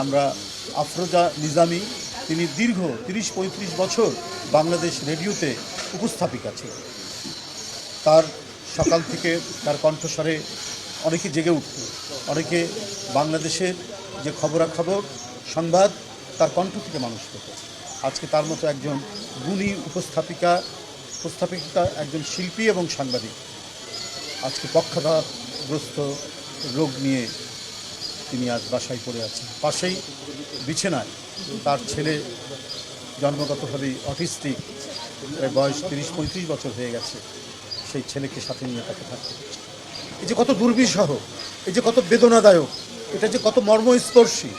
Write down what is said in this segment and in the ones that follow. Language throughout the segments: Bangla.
আমরা আফরোজা নিজামী, তিনি দীর্ঘ ৩০-৩৫ বছর বাংলাদেশ রেডিওতে উপস্থাপিকা ছিলেন। তার সকাল থেকে তার কণ্ঠস্বরে অনেকে জেগে উঠত, অনেকে বাংলাদেশের যে খবরাখবর সংবাদ তার কণ্ঠ থেকে মানুষ পেত। আজকে তার মতো একজন গুণী উপস্থাপিকা, একজন শিল্পী এবং সাংবাদিক আজকে পক্ষাঘাতগ্রস্ত রোগ নিয়ে তিনি আজ বাসায় পড়ে আছেন। পাশেই বিছানায় তার ছেলে, জন্মগতভাবেই অটিস্টিক, প্রায় বয়স ৩০-৩৫ বছর হয়ে গেছে, সেই ছেলেকে সাথে নিয়ে তাকে থাকতে হচ্ছে। এই যে কত দুর্বিষহ, এই যে কত বেদনাদায়ক, এটা যে কত মর্মস্পর্শী,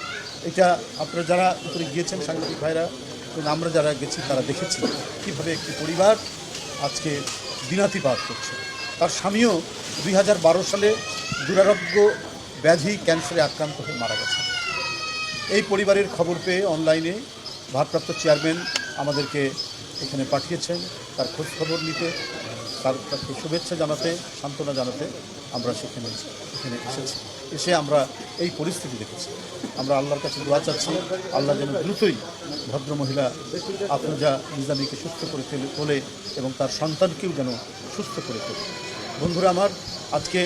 এটা আপনারা যারা উপরে গিয়েছেন সাংবাদিক ভাইরা এবং আমরা যারা গেছি তারা দেখেছি কীভাবে একটি পরিবার আজকে দিনাতিপাত করছে। তার স্বামীও ২০১২ সালে দুরারোগ্য ব্যাধি ক্যান্সারে আক্রান্ত হয়ে মারা গেছে। এই পরিবারের খবর পেয়ে অনলাইনে ভারপ্রাপ্ত চেয়ারম্যান আমাদেরকে এখানে পাঠিয়েছেন তার খোঁজ খবর নিতে, তাকে শুভেচ্ছা জানাতে, সান্ত্বনা জানাতে আমরা এখানে এসেছি। এসে আমরা এই পরিস্থিতি দেখেছি। আমরা আল্লাহর কাছে দোয়া চাচ্ছি, আল্লাহ যেন দ্রুতই ভদ্রমহিলা আফরোজা নিজামীকে সুস্থ করে তোলে এবং তার সন্তানকেও যেন সুস্থ করে তোলে। বন্ধুরা আমার, আজকে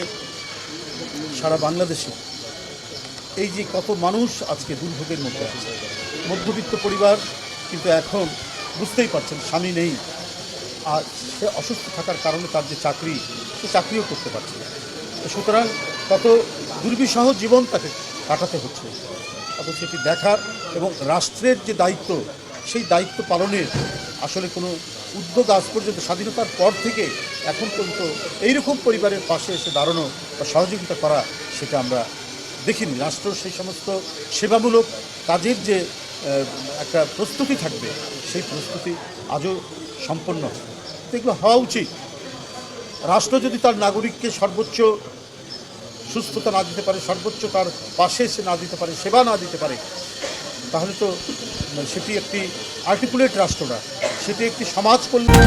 সারা বাংলাদেশে এই যে কত মানুষ আজকে দুর্ভোগের মধ্যে আছে, মধ্যবিত্ত পরিবার, কিন্তু এখন বুঝতেই পারছেন স্বামী নেই, আর সে অসুস্থ থাকার কারণে তার যে চাকরি, সে চাকরিও করতে পারছে না। সুতরাং কত দুর্বিষহ জীবন তাকে কাটাতে হচ্ছে। অথচ সেটি দেখার এবং রাষ্ট্রের যে দায়িত্ব, সেই দায়িত্ব পালনের আসলে কোনো উদ্যোগ আজ পর্যন্ত স্বাধীনতার পর থেকে এখন পর্যন্ত এইরকম পরিবারের পাশে এসে দাঁড়ানো বা সহযোগিতা করা, সেটা আমরা দেখিনি। রাষ্ট্র সেই সমস্ত সেবামূলক কাজের যে একটা প্রস্তুতি থাকবে, সেই প্রস্তুতি আজও সম্পন্ন হয়। তো এগুলো হওয়া উচিত। রাষ্ট্র যদি তার নাগরিককে সর্বোচ্চ সুস্থতা না দিতে পারে, সর্বোচ্চ তার পাশে এসে না দিতে পারে, সেবা না দিতে পারে, তাহলে তো সেটি একটি আর্টিকুলেট রাষ্ট্র না, সেটি একটি সমাজ কল্যাণ।